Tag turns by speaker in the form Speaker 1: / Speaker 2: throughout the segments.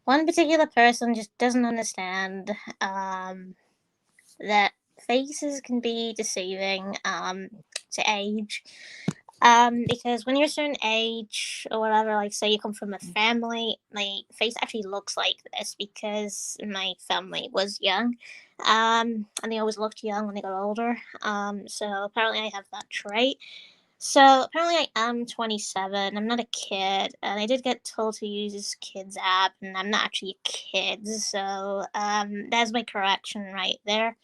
Speaker 1: One particular person just doesn't understand that faces can be deceiving to age. Because when you're a certain age or whatever, like say you come from a family, my face actually looks like this because my family was young. And they always looked young when they got older. So apparently I have that trait. So apparently I am 27. I'm not a kid, and I did get told to use this kids app, and I'm not actually a kid. So that's my correction right there.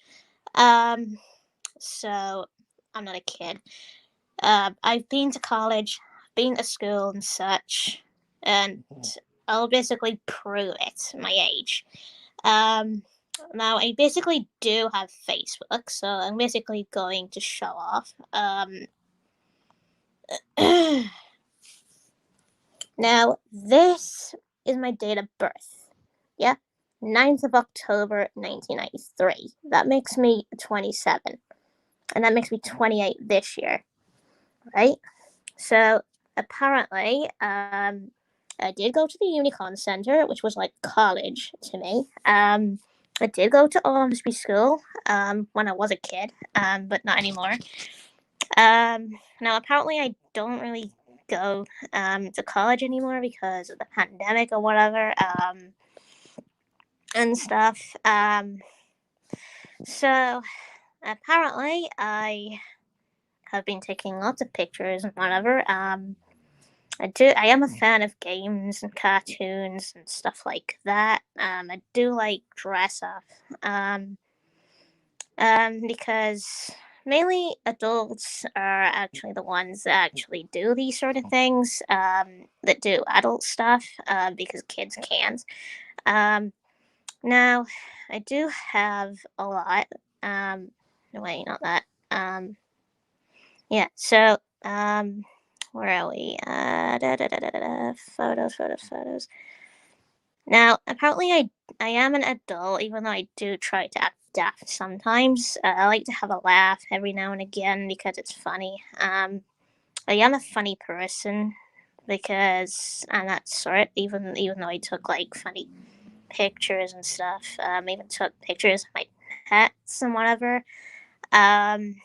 Speaker 1: Um, so I'm not a kid. I've been to college, been to school and such, and I'll basically prove it, my age. Um, Now I basically do have Facebook, so I'm basically going to show off. Now this is my date of birth. Yeah, 9th of October 1993. That makes me 27, and that makes me 28 this year, right? So apparently, I did go to the Unicon Center, which was like college to me. I did go to Ormsby School when I was a kid, but not anymore. Now, apparently, I don't really go to college anymore because of the pandemic or whatever and stuff. So, apparently, I have been taking lots of pictures and whatever. I am a fan of games and cartoons and stuff like that. I do like dress up. Because mainly adults are actually the ones that actually do these sort of things. That do adult stuff. Because kids can't. Um, Now, I do have a lot. No, wait, not that. Yeah. So, where are we? Photos. Now, apparently, I am an adult, even though I do try to act daft sometimes. I like to have a laugh every now and again because it's funny. I am a funny person because I'm that sort. Even though I took like funny pictures and stuff. Even took pictures of my pets and whatever. Um,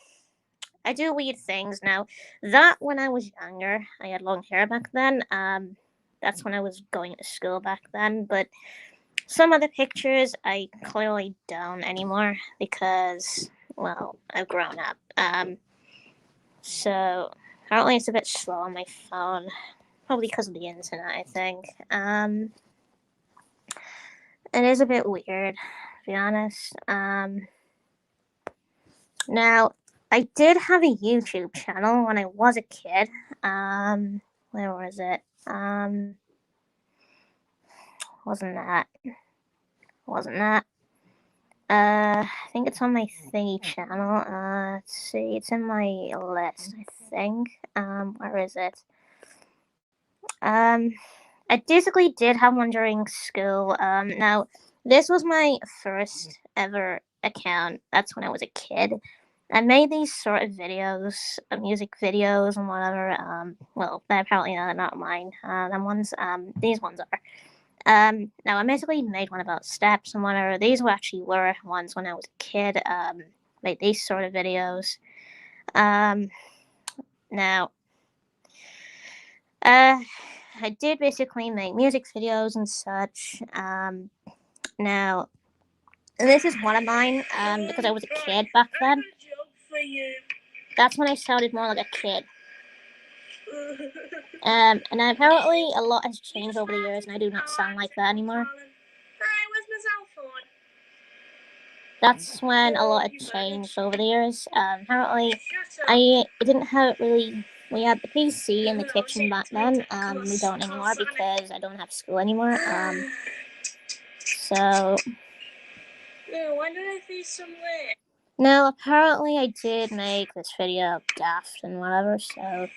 Speaker 1: I do weird things now. That when I was younger, I had long hair back then. That's when I was going to school back then. But some other pictures I clearly don't anymore because, well, I've grown up. So apparently it's a bit slow on my phone, probably because of the internet. I think. It is a bit weird, to be honest. Now, I did have a YouTube channel when I was a kid. Where was it? Wasn't that? Wasn't that? I think it's on my thingy channel. Let's see, it's in my list, I think. Where is it? Um, I basically did have one during school. Now, this was my first ever account. That's when I was a kid. I made these sort of videos, music videos and whatever. Well, they're apparently not mine. These ones are. Now I basically made one about steps and whatever. These were ones when I was a kid. Made these sort of videos. Um, Now, I did basically make music videos and such. Now, this is one of mine. Because I was a kid back then. That's when I sounded more like a kid. And apparently a lot has changed over the years, and I do not sound like that anymore. That's when a lot had changed over the years. Apparently, I didn't have really. We had the PC in the kitchen back then. We don't anymore because I don't have school anymore. So.
Speaker 2: Yeah, why did I see some lit?
Speaker 1: Now, apparently, I did make this video daft and whatever, so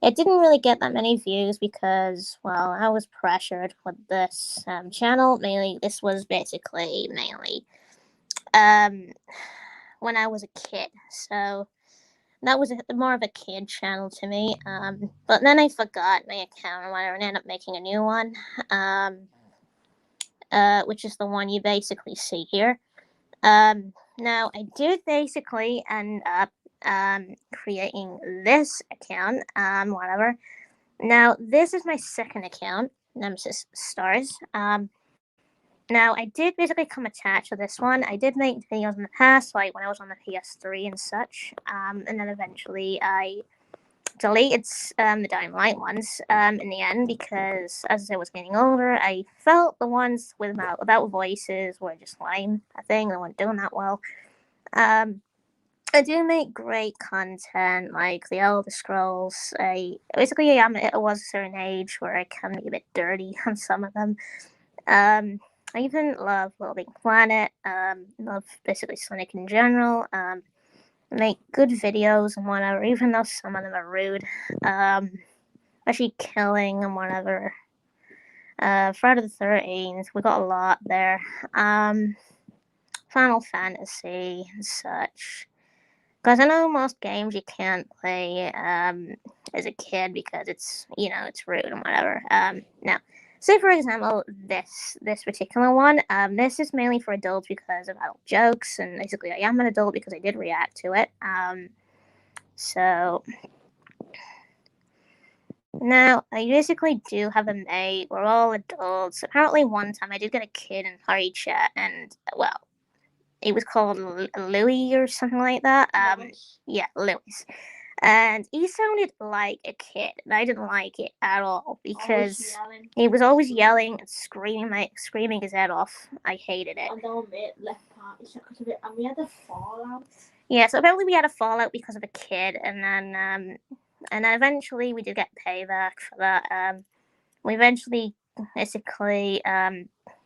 Speaker 1: it didn't really get that many views because, well, I was pressured with this channel. Mainly, this was basically mainly um, when I was a kid. So that was more of a kid channel to me. But then I forgot my account and whatever, and ended up making a new one, which is the one you basically see here. Now I did basically end up creating this account, whatever. Now this is my second account, Nemesis Stars. Now, I did basically come attached to this one. I did make videos in the past, like when I was on the PS3 and such, and then eventually I deleted the Dying Light ones in the end because as I was getting older, I felt the ones without voices were just lame. I think they weren't doing that well. I do make great content like the Elder Scrolls. I was a certain age where I can be a bit dirty on some of them. I even love Little Big Planet. Love basically Sonic in general. Make good videos and whatever, even though some of them are rude. Especially killing and whatever. Friday the 13th, we got a lot there. Final Fantasy and such. Because I know most games you can't play as a kid because it's rude and whatever. Now, say for example this particular one. This is mainly for adults because of adult jokes, and basically I am an adult because I did react to it. So now I basically do have a mate. We're all adults. Apparently one time I did get a kid in party chat, and well, it was called Louis or something like that. Yeah, Louis. And he sounded like a kid, and I didn't like it at all because he was always yelling and screaming his head off. I hated it.
Speaker 2: And our mate left party because of it, and we had a fallout.
Speaker 1: Yeah, so apparently we had a fallout because of a kid, and then eventually we did get payback for that. We eventually basically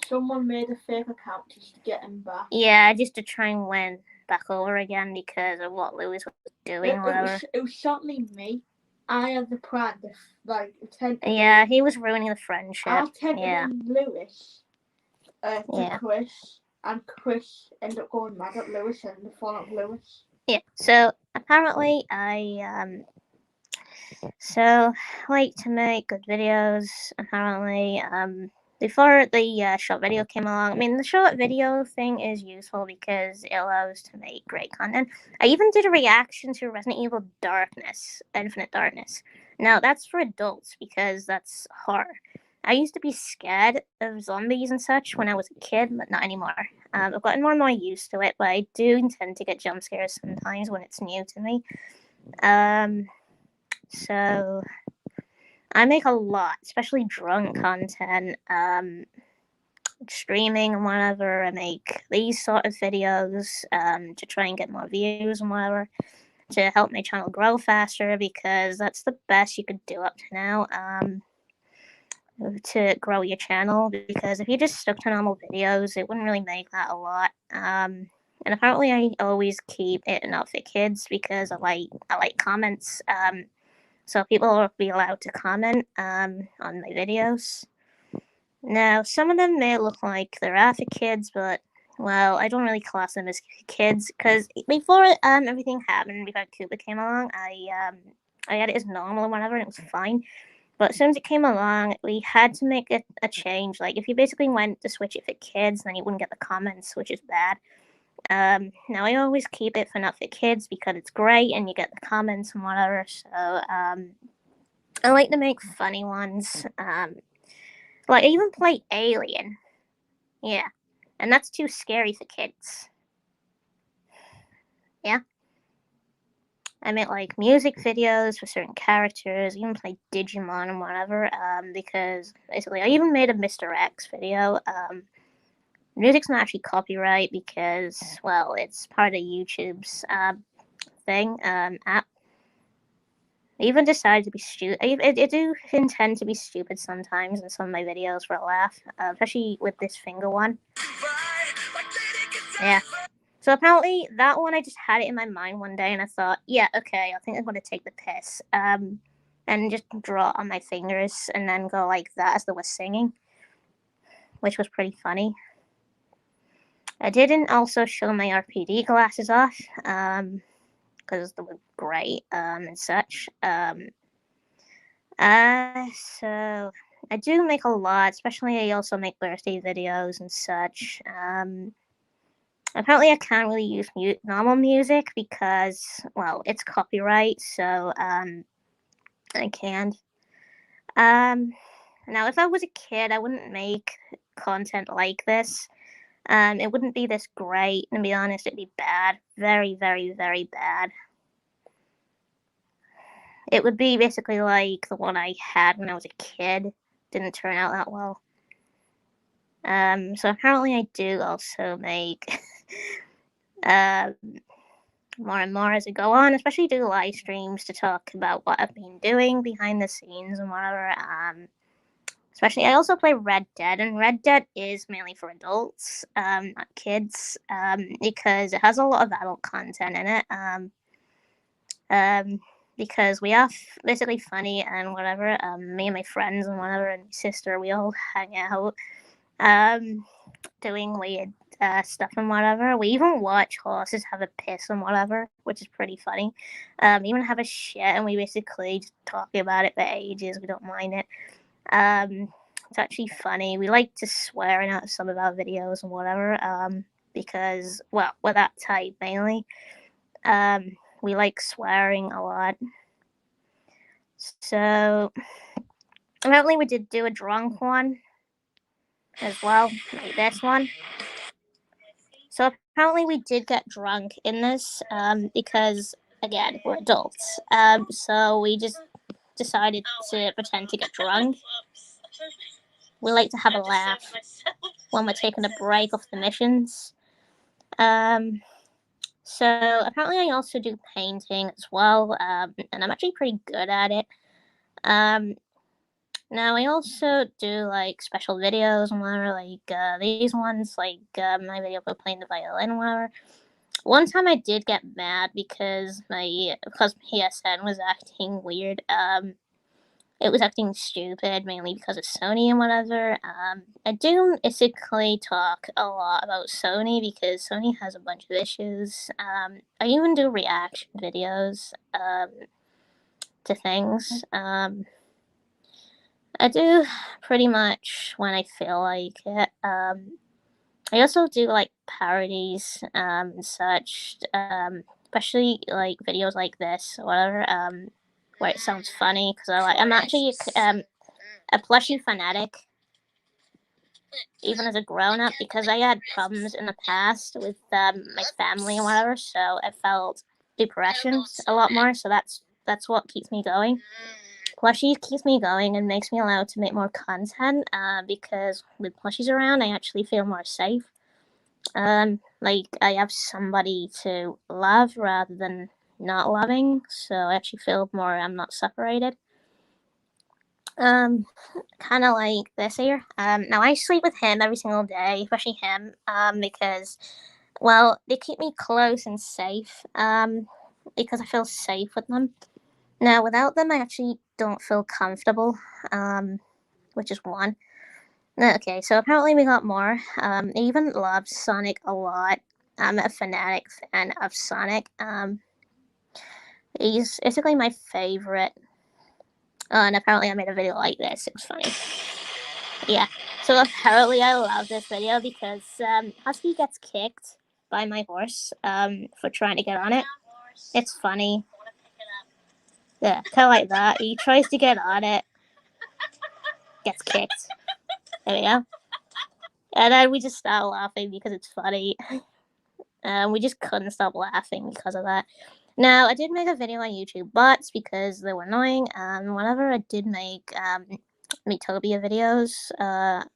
Speaker 2: someone made a fake account just to get him back.
Speaker 1: Yeah, just to try and win back over again because of what Louis was doing or whatever.
Speaker 2: It was certainly me. I had the plan to
Speaker 1: Yeah, he was ruining the friendship.
Speaker 2: I tempted Louis to Chris, and Chris ended up going mad at Louis and the fall of Louis.
Speaker 1: Yeah, so apparently I like to make good videos. Apparently, before the short video came along, I mean, the short video thing is useful because it allows to make great content. I even did a reaction to Resident Evil Infinite Darkness. Now, that's for adults because that's horror. I used to be scared of zombies and such when I was a kid, but not anymore. I've gotten more and more used to it, but I do intend to get jump scares sometimes when it's new to me. So I make a lot, especially drunk content, streaming and whatever. I make these sort of videos to try and get more views and whatever, to help my channel grow faster because that's the best you could do up to now. To grow your channel, because if you just stuck to normal videos, it wouldn't really make that a lot. And apparently, I always keep it not for kids because I like comments. So people will be allowed to comment on my videos. Now, some of them may look like they're for kids, but well, I don't really class them as kids because before everything happened, before Cooper came along, I had it as normal and whatever, and it was fine. But as soon as it came along, we had to make a change. Like, if you basically went to switch it for kids, then you wouldn't get the comments, which is bad. Now, I always keep it for not for kids because it's great and you get the comments and whatever. So, I like to make funny ones. Like, I even play Alien. Yeah. And that's too scary for kids. Yeah. I make like music videos for certain characters, even play Digimon and whatever, because basically I even made a Mr. X video. Music's not actually copyright because, well, it's part of YouTube's app. I even decided to be stupid. I do intend to be stupid sometimes in some of my videos for a laugh, especially with this finger one. Yeah. So apparently that one, I just had it in my mind one day and I thought, yeah, okay, I think I'm going to take the piss. And just draw on my fingers and then go like that as they were singing, which was pretty funny. I didn't also show my RPD glasses off, because they were great and such. So I do make a lot, especially I also make birthday videos and such. Apparently I can't really use normal music because, well, it's copyright, so I can't. Now if I was a kid, I wouldn't make content like this. It wouldn't be this great, and to be honest, it'd be bad. Very, very, very bad. It would be basically like the one I had when I was a kid. Didn't turn out that well. So apparently I do also make more and more as I go on, especially do live streams to talk about what I've been doing behind the scenes and whatever. Especially, I also play Red Dead, and Red Dead is mainly for adults, not kids, because it has a lot of adult content in it. Because we are basically funny and whatever. Me and my friends and whatever, and my sister, we all hang out, doing weird stuff and whatever. We even watch horses have a piss and whatever, which is pretty funny. We even have a shit, and we basically just talk about it for ages. We don't mind it. It's actually funny. We like to swear in some of our videos and whatever, because, well, we're that type mainly. We like swearing a lot. So, apparently we did do a drunk one as well, like this one. So apparently we did get drunk in this, because, again, we're adults. So we just decided to pretend to get drunk. We like to have a laugh when we're taking a break off the missions. So apparently I also do painting as well, and I'm actually pretty good at it. Now I also do like special videos and whatever, like these ones, like my video of playing the violin and whatever. One time I did get mad because PSN was acting weird. It was acting stupid, mainly because of Sony and whatever. I do basically talk a lot about Sony because Sony has a bunch of issues. I even do reaction videos to things. I do pretty much when I feel like it. I also do like parodies and such, especially like videos like this or whatever. Where it sounds funny because I'm actually a plushie fanatic, even as a grown up, because I had problems in the past with my family and whatever. So I felt depression a lot more. So that's what keeps me going. Plushies keeps me going and makes me allowed to make more content. Because with plushies around, I actually feel more safe. Like I have somebody to love rather than not loving, so I actually feel more I'm not separated. Kind of like this here. Now I sleep with him every single day, especially him, because, well, they keep me close and safe, because I feel safe with them. Now without them, I actually don't feel comfortable, which is one. Okay, so apparently we got more. I even love Sonic a lot. I'm a fanatic fan of Sonic. He's basically my favorite. And apparently I made a video like this. It was funny. Yeah. So apparently I love this video because Husky gets kicked by my horse for trying to get on it. It's funny. Yeah, kind of like that. He tries to get on it, gets kicked. There we go. And then we just start laughing because it's funny. We just couldn't stop laughing because of that. Now, I did make a video on YouTube bots because they were annoying. Whenever I did make Metopia videos,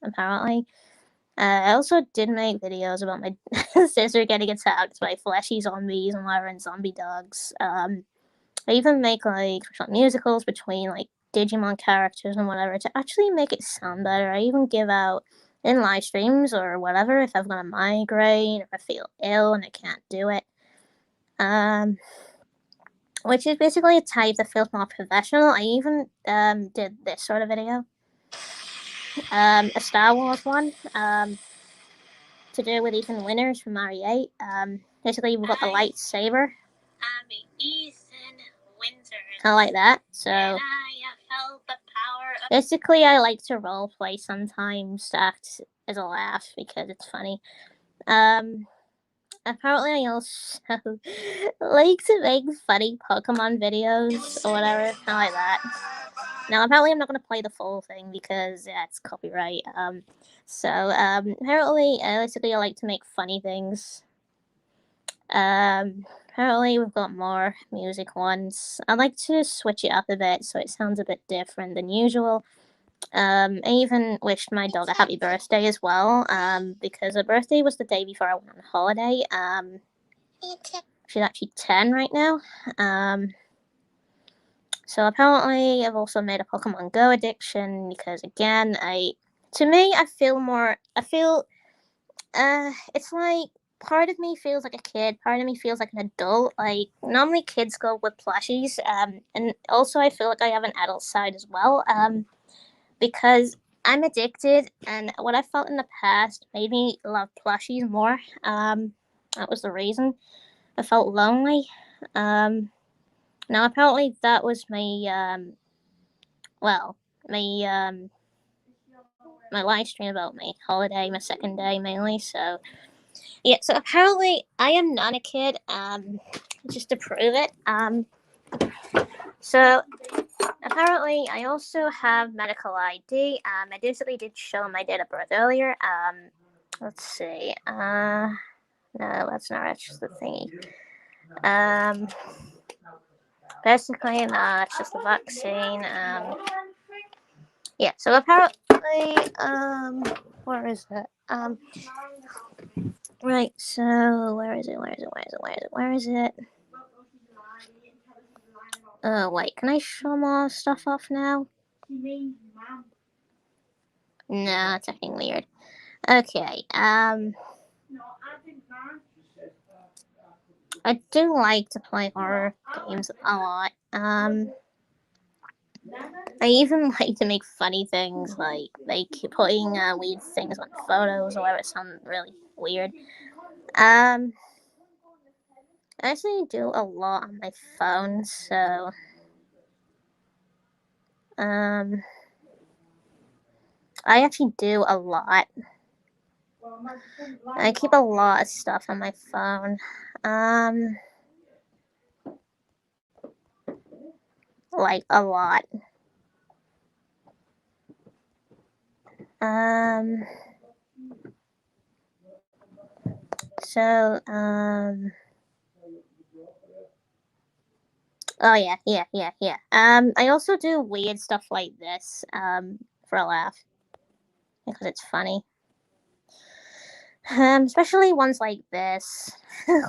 Speaker 1: apparently. I also did make videos about my sister getting attacked by fleshy zombies and whatever, and zombie dogs. I even make like musicals between like Digimon characters and whatever to actually make it sound better. I even give out in live streams or whatever if I've got a migraine or if I feel ill and I can't do it. Which is basically a type that feels more professional. I even did this sort of video. A Star Wars one. To do with Ethan Winters from Mario 8. Basically, we've got the lightsaber. I like that. So basically, I like to role play sometimes to act as a laugh because it's funny. Apparently, I also like to make funny Pokemon videos or whatever, kind of like that. Now, apparently, I'm not going to play the full thing because it's copyright. Apparently, basically, I like to make funny things. Apparently, we've got more music ones. I like to switch it up a bit so it sounds a bit different than usual. I even wished my dog a happy birthday as well, because her birthday was the day before I went on holiday. She's actually 10 right now. So apparently I've also made a Pokemon Go addiction because again, I feel it's like part of me feels like a kid, part of me feels like an adult. Like normally kids go with plushies, and also I feel like I have an adult side as well, because I'm addicted, and what I felt in the past made me love plushies more. That was the reason. I felt lonely. Now apparently that was my my live stream about my holiday, my second day mainly. So yeah, so apparently I am not a kid. Just to prove it. So apparently I also have medical ID. I basically did show my date of birth earlier. Let's see. No, that's not actually the thingy. Basically, no, it's just the vaccine. Yeah. So apparently, where is it? Right. So where is it? Where is it? Oh wait, can I show more stuff off now? No, it's acting weird. Okay. I do like to play horror games a lot. I even like to make funny things like putting weird things on photos or whatever. It sounds really weird. I actually do a lot on my phone, so I actually do a lot. I keep a lot of stuff on my phone. Like a lot. So, oh yeah. I also do weird stuff like this, for a laugh. Because it's funny. Especially ones like this,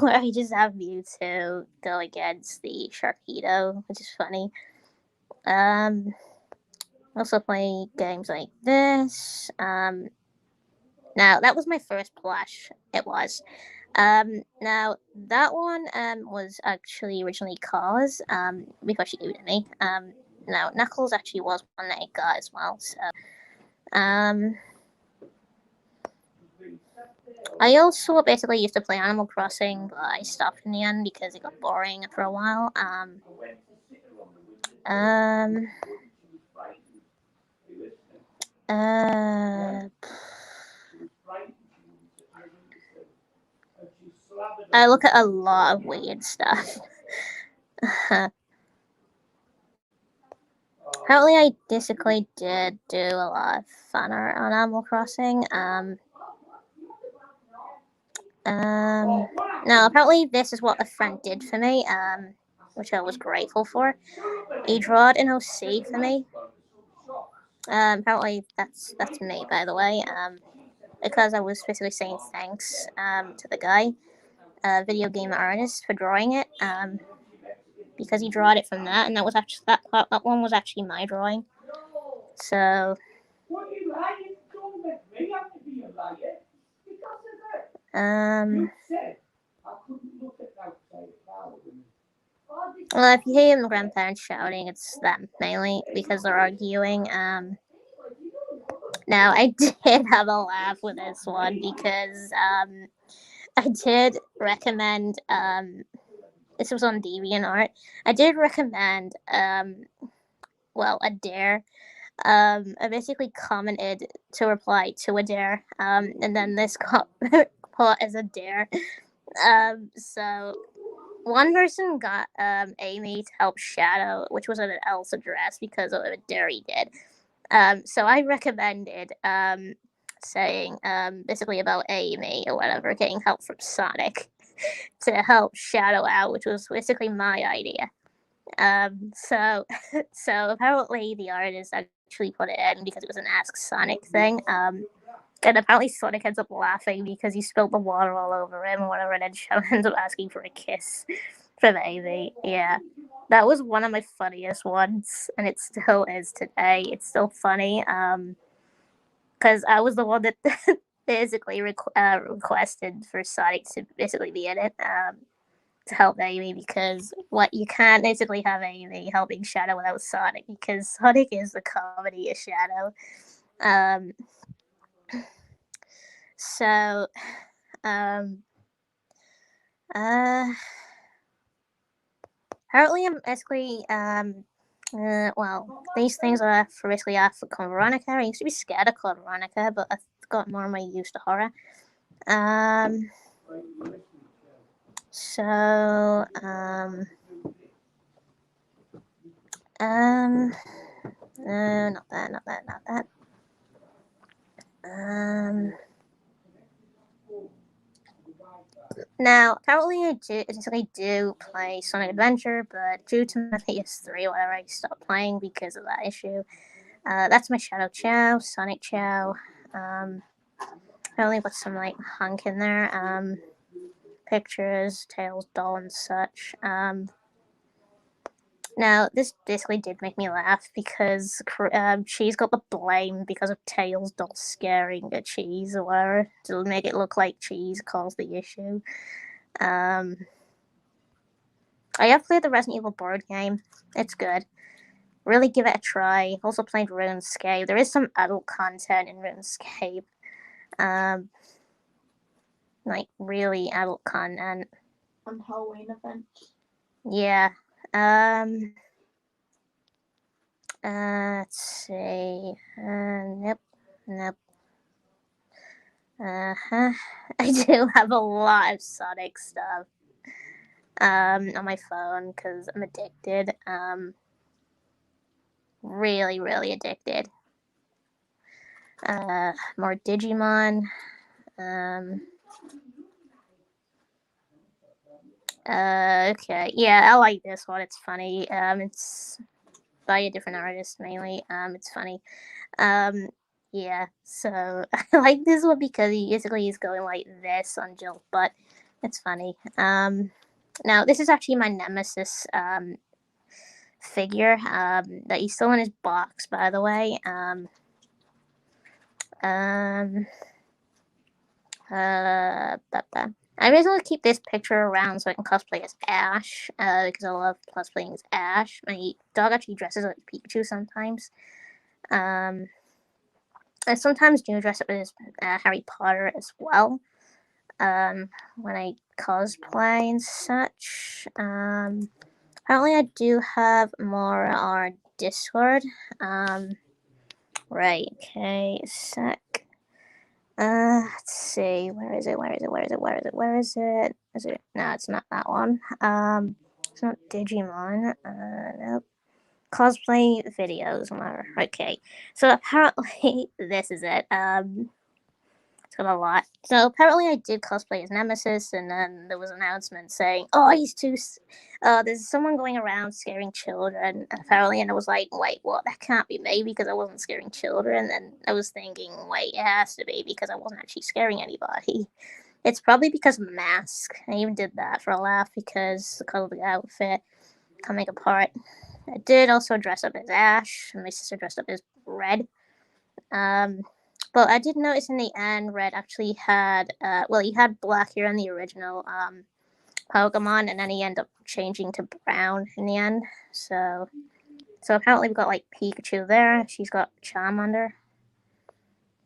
Speaker 1: where I just have Mewtwo go against the Sharpedo, which is funny. Also play games like this. Now that was my first plush. It was. Now that one was actually originally Cars. Before she gave it to me. Now Knuckles actually was one that I got as well. So, I also basically used to play Animal Crossing, but I stopped in the end because it got boring for a while. I look at a lot of weird stuff. Apparently, I basically did do a lot of fun on Animal Crossing. No, apparently this is what a friend did for me, which I was grateful for. He drawed an OC for me. Apparently that's me, by the way. Because I was basically saying thanks to the guy, video game artist, for drawing it. Because he drawed it from that, and that was actually that one was actually my drawing. So. Well, if you hear the grandparents shouting, it's them mainly because they're arguing. Now I did have a laugh with this one because I did recommend this was on DeviantArt. I did recommend a dare. I basically commented to reply to a dare, and then this got put as a dare. So one person got Amy to help Shadow, which was an else address because of a dare he did. So I recommended saying basically about Amy or whatever getting help from Sonic to help Shadow out, which was basically my idea. So apparently the artist actually put it in because it was an Ask Sonic thing. And apparently Sonic ends up laughing because he spilled the water all over him or whatever, and then Shadow ends up asking for a kiss from Amy. Yeah. That was one of my funniest ones, and it still is today. It's still funny. Because I was the one that basically requested for Sonic to basically be in it. To help Amy, because you can't basically have Amy helping Shadow without Sonic, because Sonic is the comedy of Shadow. So apparently I'm basically these things are for basically for Code Veronica. I used to be scared of Code Veronica, but I've got more of my used to horror. So not that. Now, apparently I do play Sonic Adventure, but due to my PS3, whatever, I stopped playing because of that issue. That's my Shadow Chow, Sonic Chow. I only put some like hunk in there. Pictures, Tails, doll, and such. Now, this basically did make me laugh because Cheese got the blame because of Tails' doll scaring a Cheese or whatever to make it look like Cheese caused the issue. I have played the Resident Evil board game. It's good. Really give it a try. Also played RuneScape. There is some adult content in RuneScape. Like really adult content.
Speaker 2: On Halloween events.
Speaker 1: Yeah. Let's see. Nope. I do have a lot of Sonic stuff on my phone because I'm addicted. Really, really addicted. More Digimon. Okay. Yeah, I like this one. It's funny. It's by a different artist mainly. It's funny. Yeah. So I like this one because he's going like this on Jill's butt. It's funny. Now this is actually my Nemesis figure that he's still in his box, by the way. I basically keep this picture around so I can cosplay as Ash, because I love cosplaying as Ash. My dog actually dresses as Pikachu sometimes. I sometimes do dress up as Harry Potter as well, when I cosplay and such. Apparently I do have more on our Discord. Right, okay, sec. Let's see. Where is it? Is it? No, it's not that one. It's not Digimon. Nope. Cosplay videos. Whatever. Okay. So apparently this is it. It's got a lot. So apparently I did cosplay as Nemesis, and then there was an announcement saying, "Oh, he's too. There's someone going around scaring children." Apparently, and I was like, "Wait, what? That can't be me because I wasn't scaring children." And I was thinking, "Wait, it has to be because I wasn't actually scaring anybody." It's probably because of the mask. I even did that for a laugh because the color of the outfit coming apart. I did also dress up as Ash, and my sister dressed up as Red. But I did notice in the end, Red actually had, he had black here in the original Pokemon, and then he ended up changing to brown in the end. So apparently we got like Pikachu there. She's got Charmander.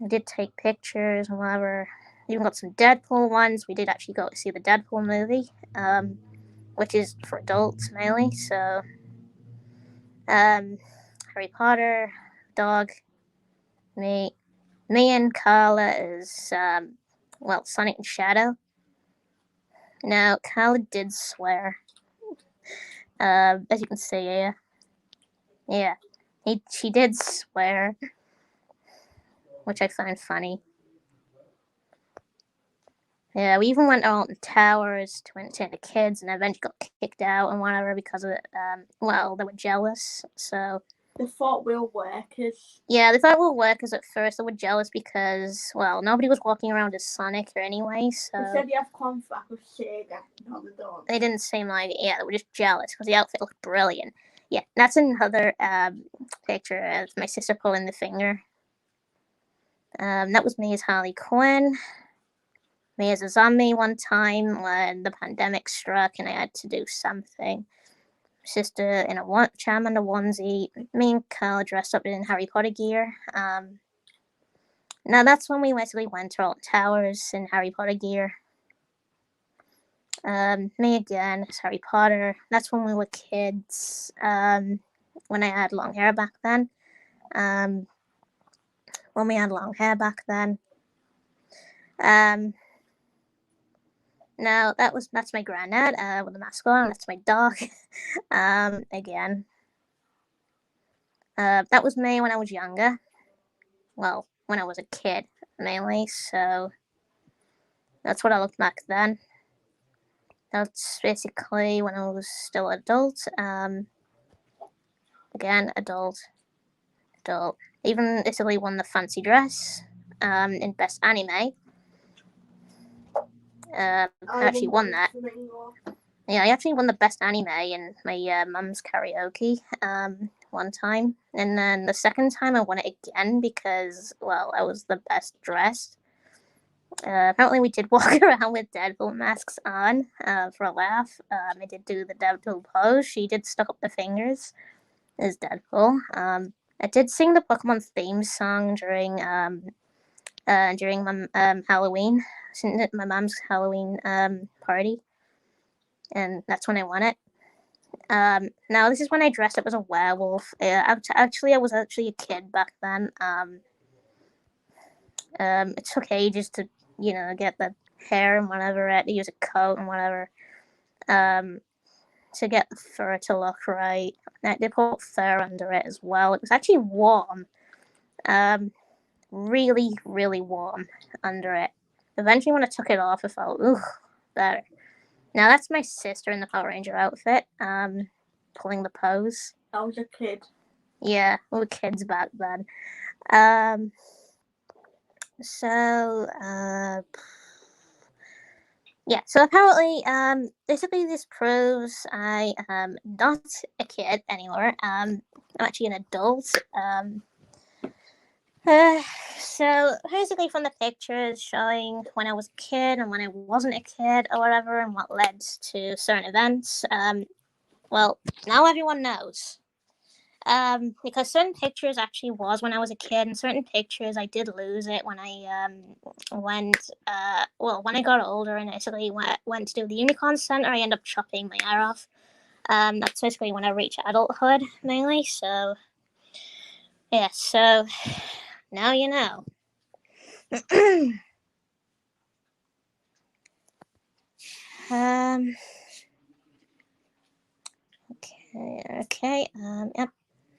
Speaker 1: I did take pictures and whatever. Even got some Deadpool ones. We did actually go to see the Deadpool movie. which is for adults mainly. So, Harry Potter, dog, me and Carla is Sonic and Shadow. Now, Carla did swear. As you can see, yeah, she did swear, which I find funny. Yeah, we even went out in towers to entertain the kids, and eventually got kicked out and whatever because of it. They were jealous, so.
Speaker 2: They thought we were workers.
Speaker 1: Yeah, they thought we were workers at first. They were jealous because, nobody was walking around as Sonic or anyway, so.
Speaker 2: They said you have contract with Sega. No, they don't.
Speaker 1: They didn't seem like, they were just jealous because the outfit looked brilliant. Yeah, that's another picture of my sister pulling the finger. That was me as Harley Quinn. Me as a zombie one time when the pandemic struck and I had to do something. Sister in a Charmander onesie. Me and Carl dressed up in Harry Potter gear. Now that's when we basically went to Alton Towers in Harry Potter gear. Me again as Harry Potter. That's when we were kids. When I had long hair back then. Now that's my granddad with the mask on. That's my dog. Again. That was me when I was younger. Well, when I was a kid, mainly. So that's what I looked back then. That's basically when I was still adult. Again, adult. Even Italy won the fancy dress in best anime. I actually won that. Yeah, I actually won the best anime in my mum's karaoke one time. And then the second time I won it again because, I was the best dressed. Apparently we did walk around with Deadpool masks on for a laugh. I did do the Deadpool pose. She did stuck up the fingers as Deadpool. I did sing the Pokemon theme song during my Halloween, my mom's Halloween party, and that's when I won it. Now this is when I dressed up as a werewolf. I was actually a kid back then. It took ages to get the hair and whatever. I had to use a coat and whatever. To get the fur to look right. I did put fur under it as well. It was actually warm. Really, really warm under it. Eventually, when I took it off, I felt better. Now that's my sister in the Power Ranger outfit, pulling the pose.
Speaker 2: I was a kid.
Speaker 1: Yeah, we were kids back then. So apparently, basically this proves I am not a kid anymore. I'm actually an adult. So basically from the pictures showing when I was a kid and when I wasn't a kid or whatever and what led to certain events, now everyone knows. Because certain pictures actually was when I was a kid, and certain pictures I did lose it when I when I got older and basically went to do the Unicorn Center. I ended up chopping my hair off. That's basically when I reached adulthood mainly. So yeah, so now you know. Okay. Yep.